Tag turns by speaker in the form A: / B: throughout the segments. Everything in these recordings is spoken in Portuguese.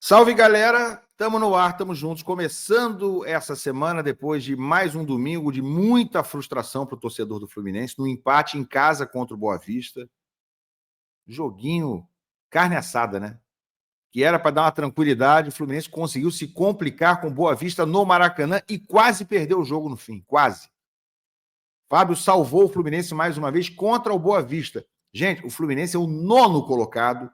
A: Salve, galera! Estamos no ar, estamos juntos, começando essa semana depois de mais um domingo de muita frustração para o torcedor do Fluminense, no empate em casa contra o Boa Vista. Joguinho carne assada, né? Que era para dar uma tranquilidade, o Fluminense conseguiu se complicar com o Boa Vista no Maracanã e quase perdeu o jogo no fim, quase. Fábio salvou o Fluminense mais uma vez contra o Boa Vista. Gente, o Fluminense é o 9º colocado.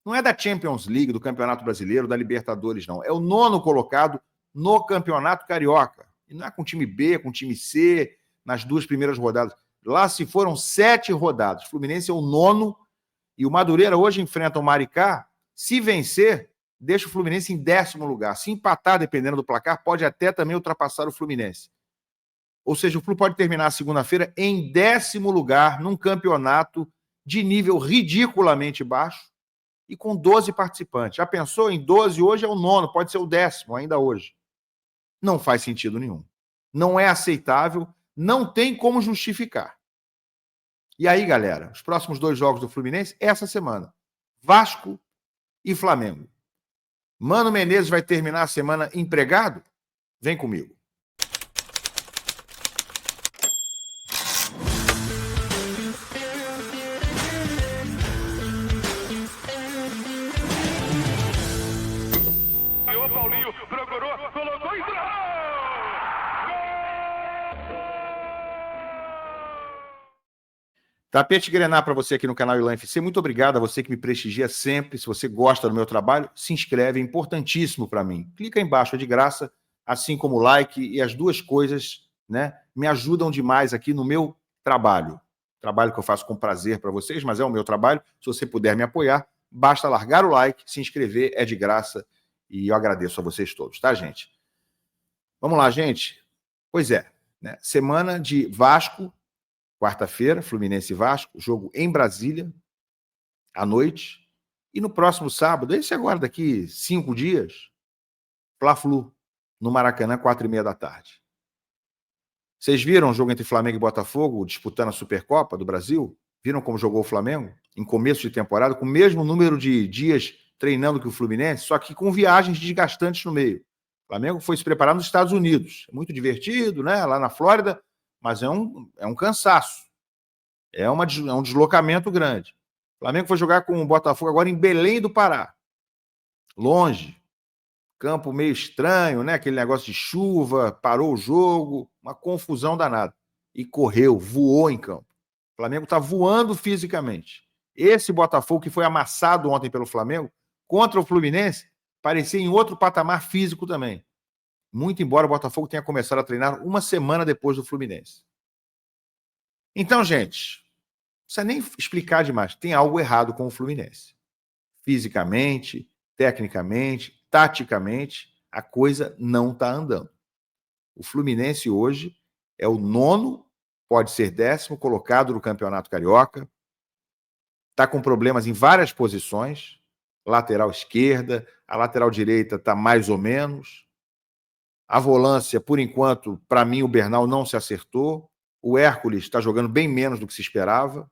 A: Não é da Champions League, do Campeonato Brasileiro, da Libertadores, não. É o 9º colocado no Campeonato Carioca. E não é com time B, com time C, nas 2 primeiras rodadas. Lá se foram 7 rodadas. O Fluminense é o 9º e o Madureira hoje enfrenta o Maricá. Se vencer, deixa o Fluminense em 10º lugar. Se empatar, dependendo do placar, pode até também ultrapassar o Fluminense. Ou seja, o Flu pode terminar a segunda-feira em 10º lugar num campeonato de nível ridiculamente baixo e com 12 participantes. Já pensou em 12? Hoje é o 9º, pode ser o 10º ainda hoje. Não faz sentido nenhum. Não é aceitável, não tem como justificar. E aí, galera, os próximos 2 jogos do Fluminense, essa semana, Vasco e Flamengo. Mano Menezes vai terminar a semana empregado? Vem comigo. Tapete Grená para você aqui no canal Ilan FC. Muito obrigado a você que me prestigia sempre. Se você gosta do meu trabalho, se inscreve, é importantíssimo para mim. Clica aí embaixo, é de graça, assim como o like, e as duas coisas, né, me ajudam demais aqui no meu trabalho. Trabalho que eu faço com prazer para vocês, mas é o meu trabalho. Se você puder me apoiar, basta largar o like, se inscrever, é de graça, e eu agradeço a vocês todos, tá, gente? Vamos lá, gente. Pois é, né? Semana de Vasco, quarta-feira, Fluminense e Vasco, jogo em Brasília, à noite. E no próximo sábado, esse agora daqui 5 dias, Fla-Flu, no Maracanã, 4h30 da tarde. Vocês viram o jogo entre Flamengo e Botafogo, disputando a Supercopa do Brasil? Viram como jogou o Flamengo? Em começo de temporada, com o mesmo número de dias treinando que o Fluminense, só que com viagens desgastantes no meio. O Flamengo foi se preparar nos Estados Unidos. É muito divertido, né? Lá na Flórida, mas é um cansaço. É um deslocamento grande. O Flamengo foi jogar com o Botafogo agora em Belém do Pará. Longe. Campo meio estranho, né? Aquele negócio de chuva, parou o jogo, uma confusão danada. E correu, voou em campo. O Flamengo está voando fisicamente. Esse Botafogo que foi amassado ontem pelo Flamengo, contra o Fluminense, parecia em outro patamar físico também. Muito embora o Botafogo tenha começado a treinar uma semana depois do Fluminense. Então, gente, não precisa nem explicar demais. Tem algo errado com o Fluminense. Fisicamente, tecnicamente, taticamente, a coisa não está andando. O Fluminense hoje é o 9º, pode ser 10º colocado no Campeonato Carioca. Está com problemas em várias posições. Lateral esquerda, a lateral direita está mais ou menos. A volância, por enquanto, para mim, o Bernal não se acertou. O Hércules está jogando bem menos do que se esperava.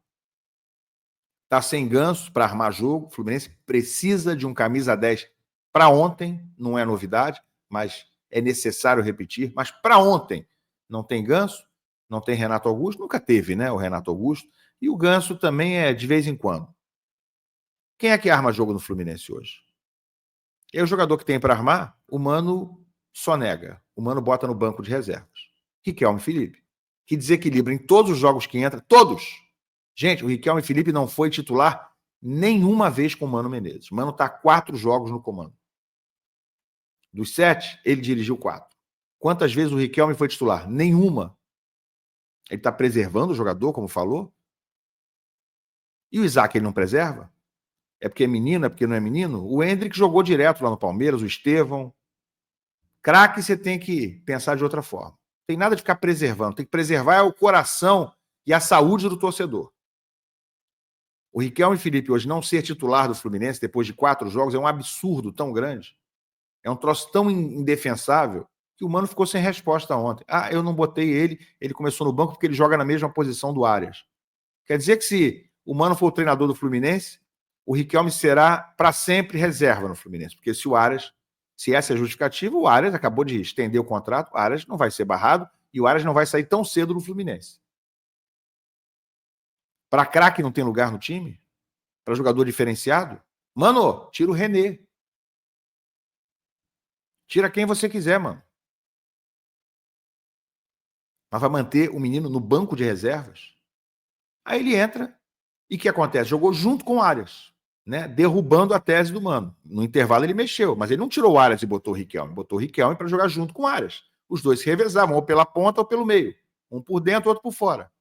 A: Está sem Ganso para armar jogo. O Fluminense precisa de um camisa 10 para ontem. Não é novidade, mas é necessário repetir. Mas para ontem não tem Ganso, não tem Renato Augusto. Nunca teve, né, o Renato Augusto. E o Ganso também é de vez em quando. Quem é que arma jogo no Fluminense hoje? E aí o jogador que tem para armar, o Mano só nega. O Mano bota no banco de reservas. Riquelme Felipe, que desequilibra em todos os jogos que entra, todos. Gente, o Riquelme Felipe não foi titular nenhuma vez com o Mano Menezes. O Mano está 4 jogos no comando. Dos 7, ele dirigiu 4. Quantas vezes o Riquelme foi titular? Nenhuma. Ele está preservando o jogador, como falou. E o Isaac ele não preserva? É porque é menino, é porque não é menino? O Endrick jogou direto lá no Palmeiras, o Estevão. Craque você tem que pensar de outra forma. Não tem nada de ficar preservando. Tem que preservar o coração e a saúde do torcedor. O Riquelme Felipe hoje não ser titular do Fluminense depois de 4 jogos é um absurdo tão grande. É um troço tão indefensável que o Mano ficou sem resposta ontem. Ah, eu não botei ele começou no banco porque ele joga na mesma posição do Arias. Quer dizer que se o Mano for o treinador do Fluminense, o Riquelme será para sempre reserva no Fluminense, porque se essa é a justificativa, o Arias acabou de estender o contrato, o Arias não vai ser barrado e o Arias não vai sair tão cedo do Fluminense. Para craque não tem lugar no time? Para jogador diferenciado? Mano, tira o René. Tira quem você quiser, mano. Mas vai manter o menino no banco de reservas? Aí ele entra e o que acontece? Jogou junto com o Arias, né? Derrubando a tese do Mano. No intervalo ele mexeu, mas ele não tirou o Arias e botou o Riquelme. Botou o Riquelme para jogar junto com o Arias. Os dois se revezavam, ou pela ponta ou pelo meio. Um por dentro, outro por fora.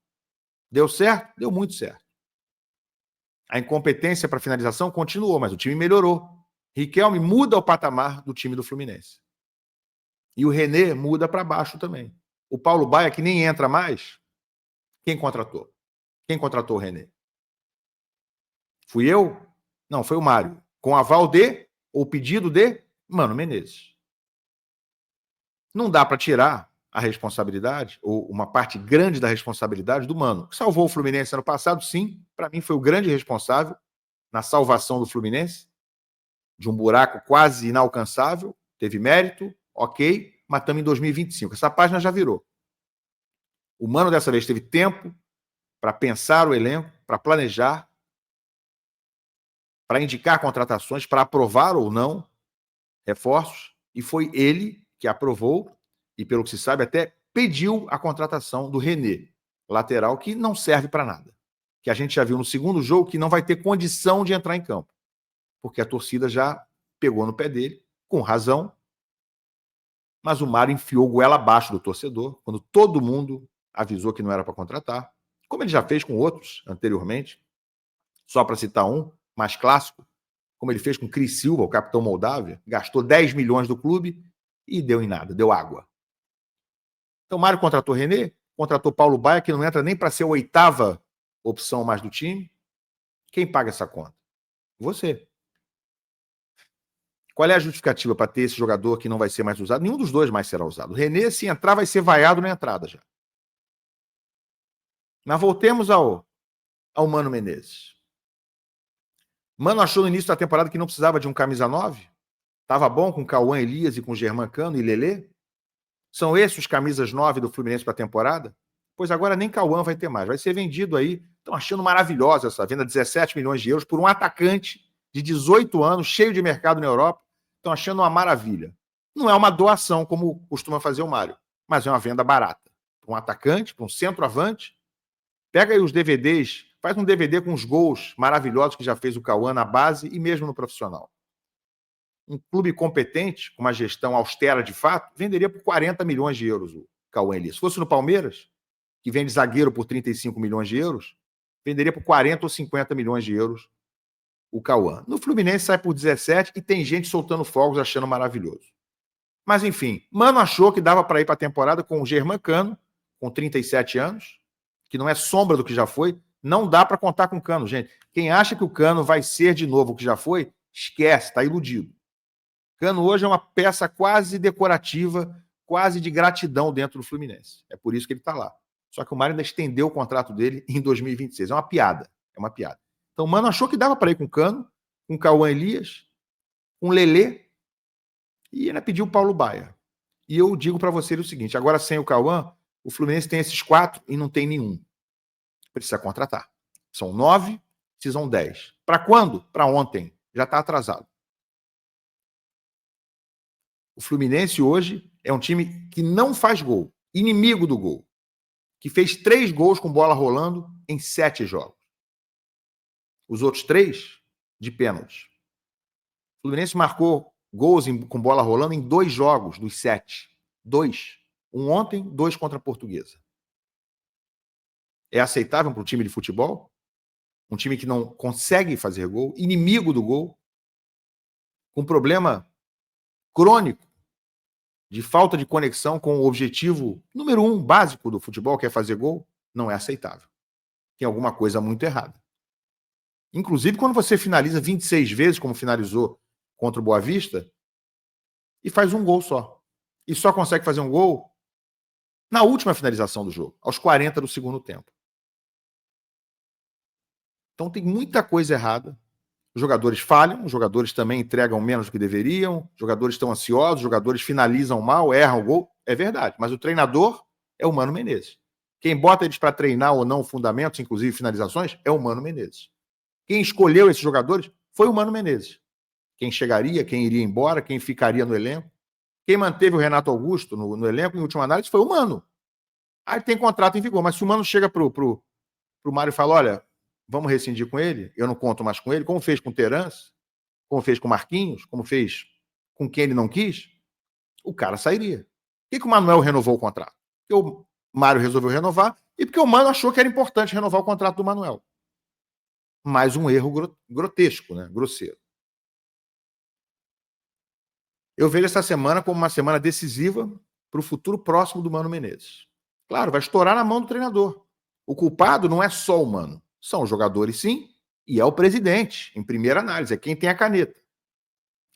A: Deu certo? Deu muito certo. A incompetência para finalização continuou, mas o time melhorou. Riquelme muda o patamar do time do Fluminense. E o René muda para baixo também. O Paulo Baia, que nem entra mais, quem contratou? Quem contratou o René? Fui eu? Não, foi o Mário. Com aval de, ou pedido de, Mano Menezes. Não dá para tirar a responsabilidade, ou uma parte grande da responsabilidade do Mano. Que salvou o Fluminense ano passado, sim. Para mim foi o grande responsável na salvação do Fluminense, de um buraco quase inalcançável. Teve mérito, ok, mas estamos em 2025. Essa página já virou. O Mano dessa vez teve tempo para pensar o elenco, para planejar, para indicar contratações, para aprovar ou não reforços, e foi ele que aprovou, e pelo que se sabe até pediu a contratação do René, lateral que não serve para nada, que a gente já viu no segundo jogo que não vai ter condição de entrar em campo, porque a torcida já pegou no pé dele, com razão, mas o Mário enfiou goela abaixo do torcedor, quando todo mundo avisou que não era para contratar, como ele já fez com outros anteriormente, só para citar um, mais clássico, como ele fez com Cris Silva, o capitão Moldávia, gastou 10 milhões do clube e deu em nada, deu água. Então, Mário contratou René, contratou Paulo Baia, que não entra nem para ser a 8ª opção mais do time. Quem paga essa conta? Você. Qual é a justificativa para ter esse jogador que não vai ser mais usado? Nenhum dos dois mais será usado. O René, se entrar, vai ser vaiado na entrada já. Mas voltemos ao Mano Menezes. Mano achou no início da temporada que não precisava de um camisa 9? Estava bom com Cauã Elias e com Germancano e Lelê? São esses os camisas 9 do Fluminense para a temporada? Pois agora nem Cauã vai ter mais. Vai ser vendido aí. Estão achando maravilhosa essa venda, 17 milhões de euros por um atacante de 18 anos, cheio de mercado na Europa. Estão achando uma maravilha. Não é uma doação, como costuma fazer o Mário, mas é uma venda barata. Para um atacante, para um centroavante. Pega aí os DVDs, faz um DVD com os gols maravilhosos que já fez o Cauã na base e mesmo no profissional. Um clube competente, com uma gestão austera de fato, venderia por 40 milhões de euros o Cauã Elias. Se fosse no Palmeiras, que vende zagueiro por 35 milhões de euros, venderia por 40 ou 50 milhões de euros o Cauã. No Fluminense sai por 17 e tem gente soltando fogos achando maravilhoso. Mas enfim, Mano achou que dava para ir para a temporada com o Germancano, com 37 anos, que não é sombra do que já foi. Não dá para contar com o Cano, gente. Quem acha que o Cano vai ser de novo o que já foi, esquece, está iludido. Cano hoje é uma peça quase decorativa, quase de gratidão dentro do Fluminense. É por isso que ele está lá. Só que o Mário ainda estendeu o contrato dele em 2026. É uma piada. É uma piada. Então o Mano achou que dava para ir com o Cano, com o Cauã Elias, com o Lelê, e ainda pediu o Paulo Baia. E eu digo para você o seguinte, agora sem o Cauã, o Fluminense tem esses 4 e não tem nenhum. Precisa contratar. São 9, precisam 10. Para quando? Para ontem. Já está atrasado. O Fluminense hoje é um time que não faz gol, inimigo do gol, que fez 3 gols com bola rolando em 7 jogos. Os outros 3 de pênalti. O Fluminense marcou gols com bola rolando em 2 jogos dos 7. 2. Um ontem, 2 contra a Portuguesa. É aceitável para um time de futebol? Um time que não consegue fazer gol, inimigo do gol, com problema crônico de falta de conexão com o objetivo número 1 básico do futebol, que é fazer gol, não é aceitável. Tem alguma coisa muito errada. Inclusive, quando você finaliza 26 vezes, como finalizou contra o Boa Vista, e faz um gol só. E só consegue fazer um gol na última finalização do jogo, aos 40 do segundo tempo. Então tem muita coisa errada. Os jogadores falham, os jogadores também entregam menos do que deveriam, os jogadores estão ansiosos, os jogadores finalizam mal, erram o gol. É verdade, mas o treinador é o Mano Menezes. Quem bota eles para treinar ou não fundamentos, inclusive finalizações, é o Mano Menezes. Quem escolheu esses jogadores foi o Mano Menezes. Quem chegaria, quem iria embora, quem ficaria no elenco. Quem manteve o Renato Augusto no elenco, em última análise, foi o Mano. Aí tem contrato em vigor, mas se o Mano chega pro Mário e fala, olha, vamos rescindir com ele, eu não conto mais com ele, como fez com o Terence, como fez com o Marquinhos, como fez com quem ele não quis, o cara sairia. Por que o Manuel renovou o contrato? Porque o Mário resolveu renovar e porque o Mano achou que era importante renovar o contrato do Manuel. Mais um erro grotesco, né? Grosseiro. Eu vejo essa semana como uma semana decisiva para o futuro próximo do Mano Menezes. Claro, vai estourar na mão do treinador. O culpado não é só o Mano. São os jogadores, sim, e é o presidente, em primeira análise. É quem tem a caneta.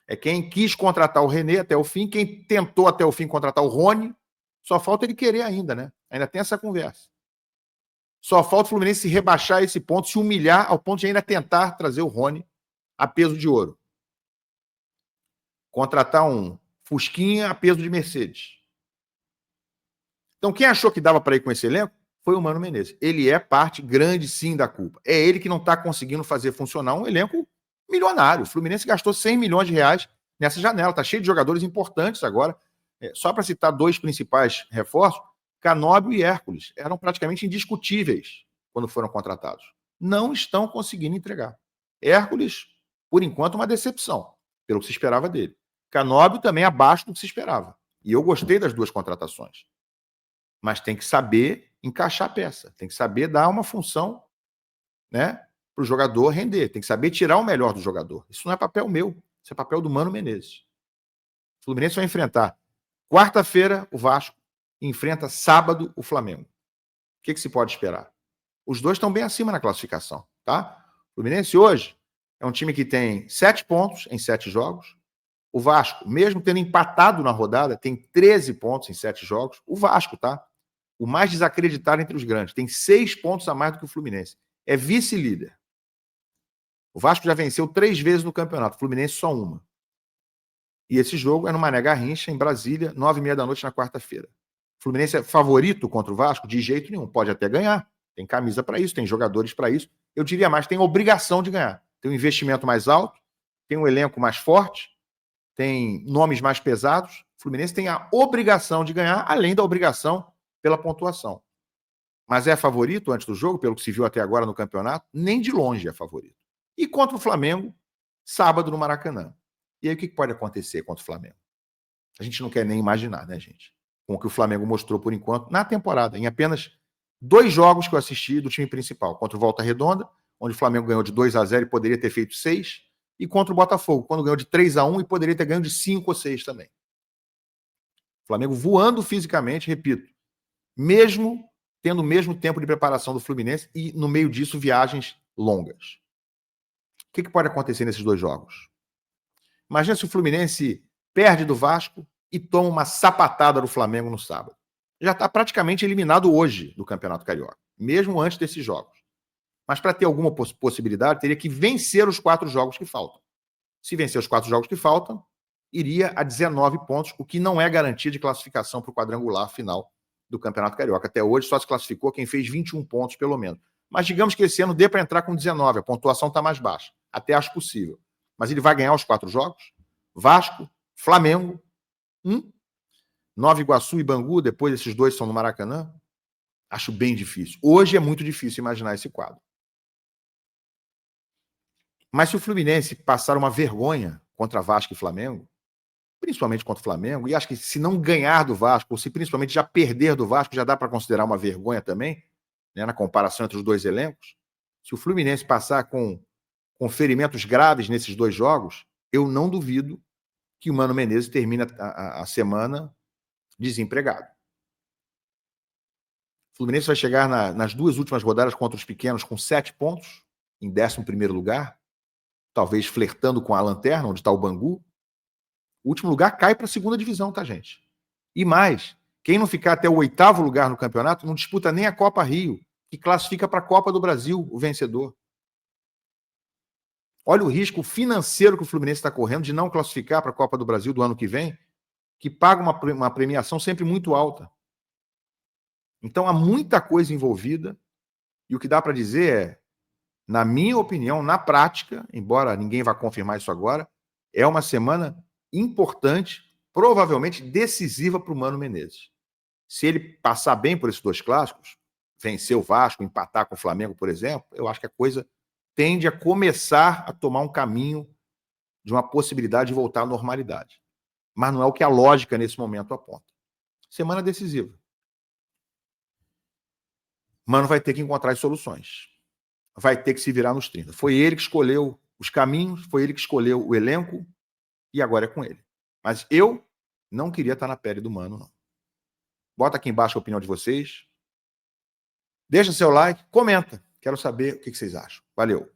A: É quem quis contratar o René até o fim, quem tentou até o fim contratar o Rony. Só falta ele querer ainda, né? Ainda tem essa conversa. Só falta o Fluminense se rebaixar a esse ponto, se humilhar ao ponto de ainda tentar trazer o Rony a peso de ouro. Contratar um Fusquinha a peso de Mercedes. Então, quem achou que dava para ir com esse elenco foi o Mano Menezes. Ele é parte grande, sim, da culpa. É ele que não está conseguindo fazer funcionar um elenco milionário. O Fluminense gastou 100 milhões de reais nessa janela. Está cheio de jogadores importantes agora. Só para citar dois principais reforços, Canóbio e Hércules eram praticamente indiscutíveis quando foram contratados. Não estão conseguindo entregar. Hércules, por enquanto, uma decepção, pelo que se esperava dele. Canóbio também abaixo do que se esperava. E eu gostei das duas contratações. Mas tem que saber encaixar a peça, tem que saber dar uma função, né, para o jogador render, tem que saber tirar o melhor do jogador. Isso não é papel meu, isso é papel do Mano Menezes. O Fluminense vai enfrentar quarta-feira o Vasco e enfrenta sábado o Flamengo. O que se pode esperar? Os dois estão bem acima na classificação, tá? O Fluminense hoje é um time que tem 7 pontos em 7 jogos. O Vasco, mesmo tendo empatado na rodada, tem 13 pontos em 7 jogos. O Vasco, tá? O mais desacreditado entre os grandes. Tem 6 pontos a mais do que o Fluminense. É vice-líder. O Vasco já venceu 3 vezes no campeonato. O Fluminense só uma. E esse jogo é no Mané Garrincha, em Brasília, 9h30 na quarta-feira. O Fluminense é favorito contra o Vasco? De jeito nenhum. Pode até ganhar. Tem camisa para isso, tem jogadores para isso. Eu diria mais, tem obrigação de ganhar. Tem um investimento mais alto, tem um elenco mais forte, tem nomes mais pesados. O Fluminense tem a obrigação de ganhar, além da obrigação pela pontuação. Mas é favorito antes do jogo, pelo que se viu até agora no campeonato? Nem de longe é favorito. E contra o Flamengo, sábado no Maracanã. E aí o que pode acontecer contra o Flamengo? A gente não quer nem imaginar, né, gente? Com o que o Flamengo mostrou por enquanto na temporada, em apenas 2 jogos que eu assisti do time principal. Contra o Volta Redonda, onde o Flamengo ganhou de 2-0 e poderia ter feito 6, e contra o Botafogo, quando ganhou de 3-1 e poderia ter ganho de 5 ou 6 também. O Flamengo voando fisicamente, repito, mesmo tendo o mesmo tempo de preparação do Fluminense e, no meio disso, viagens longas. O que pode acontecer nesses 2 jogos? Imagina se o Fluminense perde do Vasco e toma uma sapatada do Flamengo no sábado. Já está praticamente eliminado hoje do Campeonato Carioca, mesmo antes desses jogos. Mas para ter alguma possibilidade, teria que vencer os 4 jogos que faltam. Se vencer os 4 jogos que faltam, iria a 19 pontos, o que não é garantia de classificação para o quadrangular final do Campeonato Carioca. Até hoje só se classificou quem fez 21 pontos, pelo menos. Mas digamos que esse ano dê para entrar com 19, a pontuação está mais baixa. Até acho possível. Mas ele vai ganhar os 4 jogos? Vasco, Flamengo, Nova Iguaçu e Bangu, depois esses 2 são no Maracanã? Acho bem difícil. Hoje é muito difícil imaginar esse quadro. Mas se o Fluminense passar uma vergonha contra Vasco e Flamengo, principalmente contra o Flamengo, e acho que se não ganhar do Vasco, ou se principalmente já perder do Vasco, já dá para considerar uma vergonha também, né, na comparação entre os 2 elencos. Se o Fluminense passar com ferimentos graves nesses 2 jogos, eu não duvido que o Mano Menezes termine a semana desempregado. O Fluminense vai chegar nas 2 últimas rodadas contra os pequenos com 7 pontos, em 11º lugar, talvez flertando com a lanterna, onde está o Bangu. O último lugar cai para a 2ª divisão, tá, gente? E mais, quem não ficar até o 8º lugar no campeonato não disputa nem a Copa Rio, que classifica para a Copa do Brasil, o vencedor. Olha o risco financeiro que o Fluminense está correndo de não classificar para a Copa do Brasil do ano que vem, que paga uma premiação sempre muito alta. Então, há muita coisa envolvida, e o que dá para dizer é, na minha opinião, na prática, embora ninguém vá confirmar isso agora, é uma semana importante, provavelmente decisiva para o Mano Menezes. Se ele passar bem por esses dois clássicos, vencer o Vasco, empatar com o Flamengo, por exemplo, eu acho que a coisa tende a começar a tomar um caminho de uma possibilidade de voltar à normalidade. Mas não é o que a lógica nesse momento aponta. Semana decisiva. Mano vai ter que encontrar as soluções. Vai ter que se virar nos 30. Foi ele que escolheu os caminhos, foi ele que escolheu o elenco, e agora é com ele. Mas eu não queria estar na pele do Mano, não. Bota aqui embaixo a opinião de vocês. Deixa seu like, comenta. Quero saber o que vocês acham. Valeu.